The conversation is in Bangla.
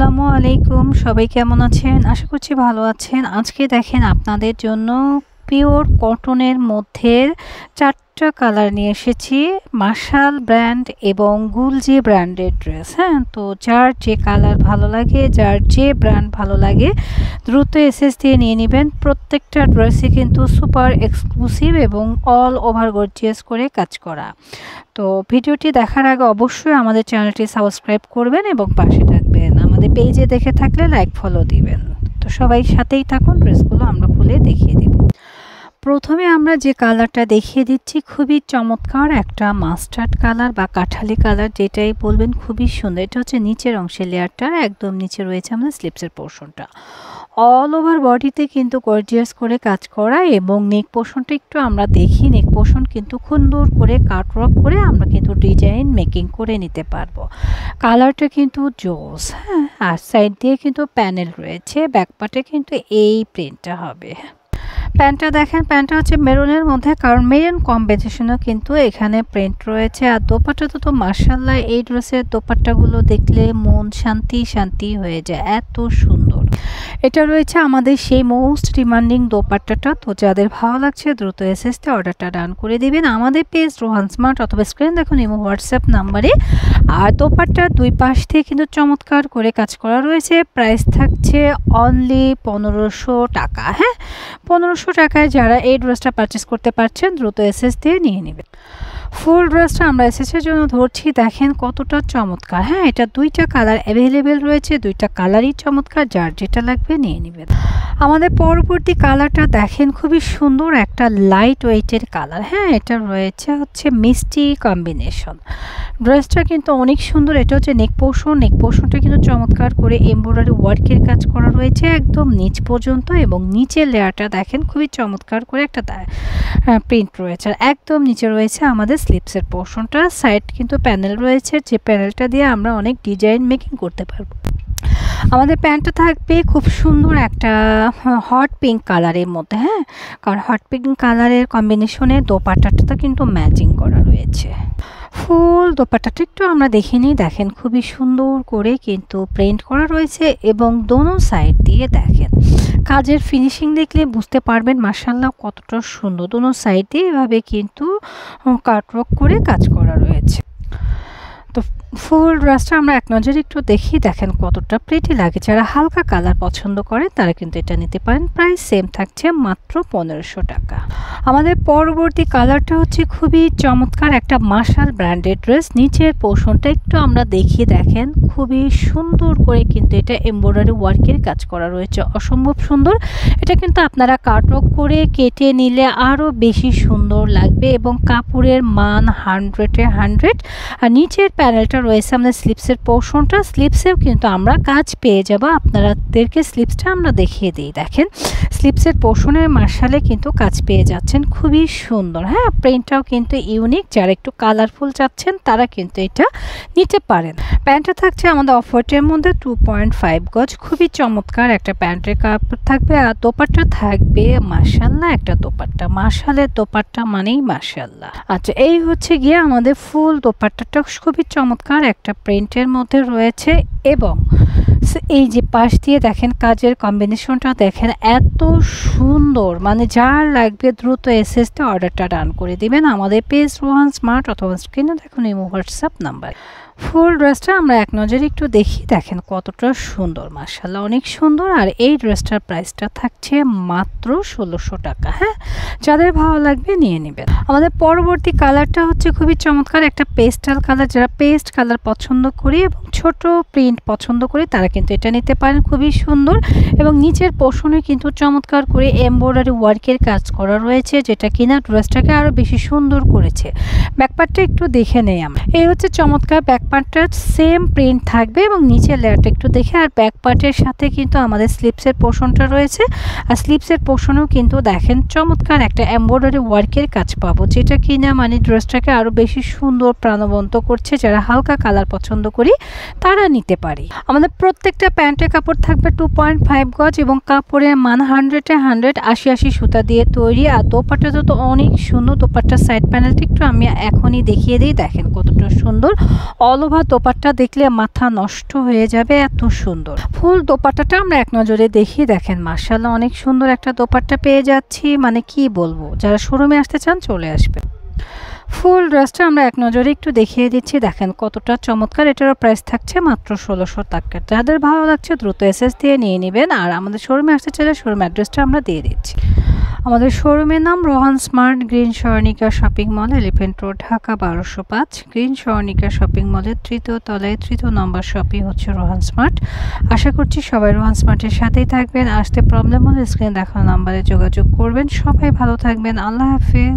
আসসালামু আলাইকুম, সবাই কেমন আছেন? আশা করছি ভালো আছেন। আজকে দেখেন আপনাদের জন্য পিওর কটনের মধ্যে 4টা কালার নিয়ে এসেছি। মার্শাল ব্র্যান্ড এবং গুলজি ব্র্যান্ডের ড্রেস। হ্যাঁ, তো যার যে কালার ভালো লাগে, যার যে ব্র্যান্ড ভালো লাগে দ্রুত এসএস দিয়ে নিয়ে নেবেন। প্রত্যেকটা ড্রেসই কিন্তু সুপার এক্সক্লুসিভ এবং অল ওভার গর্জিয়াস করে কাজ করা। তো ভিডিওটি দেখার আগে অবশ্যই আমাদের চ্যানেলটি সাবস্ক্রাইব করবেন এবং পাশে থাকবেন। আমাদের পেজে দেখে থাকলে লাইক ফলো দিবেন। তো সবাই সাথেই থাকুন, ড্রেসগুলো আমরা খুলে দেখিয়ে দেব। প্রথমে আমরা যে কালারটা দেখিয়ে দিচ্ছি খুবই চমৎকার একটা মাস্টার্ড কালার বা কাঠালি কালার, যেটাই বলবেন, খুবই সুন্দর। এটা হচ্ছে নিচের অংশের লেয়ারটা, একদম নিচে রয়েছে আমাদের স্লিপসের পোর্শনটা। অল ওভার বডিতে কিন্তু গর্জিয়াস করে কাজ করা এবং নেক পোর্শনটা একটু আমরা দেখি। নেক পোর্শন কিন্তু সুন্দর করে কাটওয়ার্ক করে আমরা কিন্তু ডিজাইন মেকিং করে নিতে পারবো। কালারটা কিন্তু জোস। হ্যাঁ, আর সাইড দিয়ে কিন্তু প্যানেল রয়েছে। ব্যাক পার্টে কিন্তু এই প্রিন্টটা হবে। প্যান্টটা দেখেন, প্যান্টটা হচ্ছে মেরুনের মধ্যে, কারণ মেরুন কম্বিনেশনও কিন্তু এখানে প্রিন্ট রয়েছে। আর দোপাট্টাটা তো মাশাআল্লাহ, এই ড্রেসের দোপাট্টাগুলো দেখলে মন শান্তি শান্তি হয়ে যায়, এত সুন্দর। এটা রয়েছে আমাদের সেই মোস্ট ডিমান্ডিং দোপাট্টাটা। তো যাদের ভালো লাগছে দ্রুত এসএসতে অর্ডারটা ডান করে দিবেন। আমাদের পেজ রোহান স্মার্ট অথবা স্ক্রিন দেখুন ইমো হোয়াটসঅ্যাপ নাম্বারে। আর দোপাট্টার দুই পাশ থেকে কিন্তু চমৎকার করে কাজ করা রয়েছে। প্রাইস থাকছে অনলি 1500 টাকা। হ্যাঁ, 1500 টাকায় যারা এই ড্রেসটা পারচেস করতে পারছেন দ্রুত এসএস দিয়ে নিয়ে নেবেন। ফুল ড্রেসটা আমরা এসএসের জন্য ধরছি, দেখেন কতটা চমৎকার। হ্যাঁ, এটা দুইটা কালার অ্যাভেলেবেল রয়েছে, দুইটা কালারই চমৎকার, যার যেটা লাগবে নিয়ে নেবেন। আমাদের পরবর্তী কালারটা দেখেন, খুবই সুন্দর একটা লাইট ওয়েটের কালার। হ্যাঁ, এটা রয়েছে হচ্ছে মিষ্টি কম্বিনেশন। ড্রেসটা কিন্তু অনেক সুন্দর। এটা হচ্ছে নেক পোর্শন। নেক পোর্শনটা কিন্তু চমৎকার করে এমব্রয়ডারি ওয়ার্কের কাজ করা রয়েছে একদম নিচ পর্যন্ত, এবং নিচের লেয়ারটা দেখেন খুবই চমৎকার করে একটা প্রিন্ট রয়েছে। আর একদম নিচে রয়েছে আমাদের স্লিপসের পোর্শনটা। সাইড কিন্তু প্যানেল রয়েছে, যে প্যানেলটা দিয়ে আমরা অনেক ডিজাইন মেকিং করতে পারবো। আমাদের প্যান্টটা থাকবে খুব সুন্দর একটা হট পিঙ্ক কালারের মধ্যে। হ্যাঁ, কারণ হট পিঙ্ক কালারের কম্বিনেশনে দোপাট্টাটা কিন্তু ম্যাচিং করা রয়েছে। ফুল দোপাট্টাটা একটু আমরা দেখে নিই। দেখেন খুবই সুন্দর করে কিন্তু প্রিন্ট করা রয়েছে এবং দোনো সাইড দিয়ে দেখেন কাজের ফিনিশিং দেখলে বুঝতে পারবেন মাশাআল্লাহ কতটা সুন্দর। দোনো সাইড দিয়ে এভাবে কিন্তু কাটওয়ার্ক করে কাজ করা রয়েছে। তো ফুল ড্রেসটা আমরা এক নজরে একটু দেখি, দেখেন কতটা প্রিটি লাগে। যারা হালকা কালার পছন্দ করে তারা কিন্তু এটা নিতে পারেন। প্রাইস সেম থাকছে মাত্র 1500 টাকা। আমাদের পরবর্তী কালারটা হচ্ছে খুবই চমৎকার একটা মার্শাল ব্র্যান্ডেড ড্রেস। নিচের পোর্শনটা একটু আমরা দেখি, দেখেন খুবই সুন্দর করে কিন্তু এটা এমব্রয়ডারি ওয়ার্কের কাজ করা রয়েছে, অসম্ভব সুন্দর। এটা কিন্তু আপনারা কাটওয়ার্ক করে কেটে নিলে আরও বেশি সুন্দর লাগবে এবং কাপড়ের মান 100-এ 100। আর নিচের প্যানেলটা রয়েছে আমাদের স্লিপসের পোর্শনটা। স্লিপসেও কিন্তু আমরা কাজ পেয়ে যাব। আপনাদেরকে স্লিপসটা আমরা দেখিয়ে দিই। দেখেন স্লিপসের পোর্শনের মার্শালে কিন্তু কাজ পেয়ে যাচ্ছেন, খুবই সুন্দর। হ্যাঁ, প্রিন্টটাও কিন্তু ইউনিক। যারা একটু কালারফুল চাচ্ছেন তারা কিন্তু এটা নিতে পারেন। প্যান্টটা থাকছে আমাদের অফ হোয়াইটের মধ্যে 2.5 গজ। খুবই চমৎকার একটা প্যান্টের কাপড় থাকবে। আর দোপাট্টা থাকবে মাশাআল্লাহ একটা দোপাট্টা। মাশালের দোপাট্টা মানেই মাশাআল্লাহ। আচ্ছা, এই হচ্ছে গিয়ে আমাদের ফুল দোপাট্টাটা খুবই চমৎকার একটা প্রিন্টের মধ্যে রয়েছে এবং এই যে পাশ দিয়ে দেখেন কাজের কম্বিনেশনটা দেখেন এত সুন্দর। মানে যার লাগবে দ্রুত এসএসতে অর্ডারটা ডান করে দিবেন। আমাদের পেজ রোহান স্মার্ট অথবা স্ক্রিনে দেখুন ইমো হোয়াটসঅ্যাপ নাম্বার। ফুল ড্রেসটা আমরা এক নজরে একটু দেখি, দেখেন কতটা সুন্দর, মাশাআল্লাহ অনেক সুন্দর। আর এই ড্রেসটার প্রাইসটা থাকছে মাত্র 1600 টাকা। হ্যাঁ, যাদের ভালো লাগবে নিয়ে নেবেন। আমাদের পরবর্তী কালারটা হচ্ছে খুবই চমৎকার একটা পেস্টাল কালার। যারা পেস্ট কালার পছন্দ করি এবং ছোট প্রিন্ট পছন্দ করি তারা কিন্তু এটা নিতে পারেন, খুবই সুন্দর। এবং নিচের পোর্শনে কিন্তু চমৎকার করে এমব্রয়ডারি ওয়ার্কের কাজ করা রয়েছে, যেটা কিনা ড্রেসটাকে আরও বেশি সুন্দর করেছে। ব্যাকপার্টটা একটু দেখে নেই আমরা। এই হচ্ছে চমৎকার ব্যাকপার্টটা, সেম প্রিন্ট থাকবে এবং নিচের লেয়ারটা একটু দেখে। আর ব্যাকপার্টের সাথে কিন্তু আমাদের স্লিপসের পোর্শনটা রয়েছে। আর স্লিপসের পোর্শনেও কিন্তু দেখেন চমৎকার একটা এমব্রয়ডারি ওয়ার্কের কাজ পাবো, যেটা কিনা মানে ড্রেসটাকে আরও বেশি সুন্দর প্রাণবন্ত করছে। যারা হালকা কালার পছন্দ করি তারা নিতে পারি। আমাদের আমাদের প্রত্যেকটা প্যান্টের কাপড় থাকবে 2.5 গজ এবং কাপড়ের মান 100-এ 100 80 সুতা দিয়ে তৈরি। আর দোপাট্টাটা তো অনেক সুন্দর। দোপাট্টার সাইড প্যানেলটা একটু আমি এখনই দেখিয়ে দিই, দেখেন কতটা সুন্দর। অল ওভার দোপাট্টা দেখলে মাথা নষ্ট হয়ে যাবে, এত সুন্দর। ফুল দোপাট্টাটা আমরা এক নজরে দেখিয়ে দেখেন, মাশাআল্লাহ অনেক সুন্দর একটা দোপাট্টা পেয়ে যাচ্ছি, মানে কি বলবো। যারা শোরুমে আসতে চান চলে আসবে। ফুল ড্রেসটা আমরা এক নজরে একটু দেখিয়ে দিচ্ছি, দেখেন কতটা চমৎকার। এটারও প্রাইস থাকছে মাত্র 1600 টাকা। যাদের ভালো লাগছে দ্রুত এসএস দিয়ে নিয়ে নেবেন। আর আমাদের শোরুমে আসতে চাইলে শোরুম অ্যাড্রেসটা আমরা দিয়ে দিচ্ছি। আমাদের শোরুমের নাম Rohan smart green Swarnika shopping mall, elephant road, Dhaka 1205। Green Swarnika shopping মলের 3য় তলায় 3য় নম্বর শপই হচ্ছে রোহান স্মার্ট। আশা করছি সবাই রোহান স্মার্টের সাথেই থাকবেন। আসতে প্রবলেম হলে স্ক্রিনে দেখানো নাম্বারে যোগাযোগ করবেন। সবাই ভালো থাকবেন, আল্লাহ হাফেজ।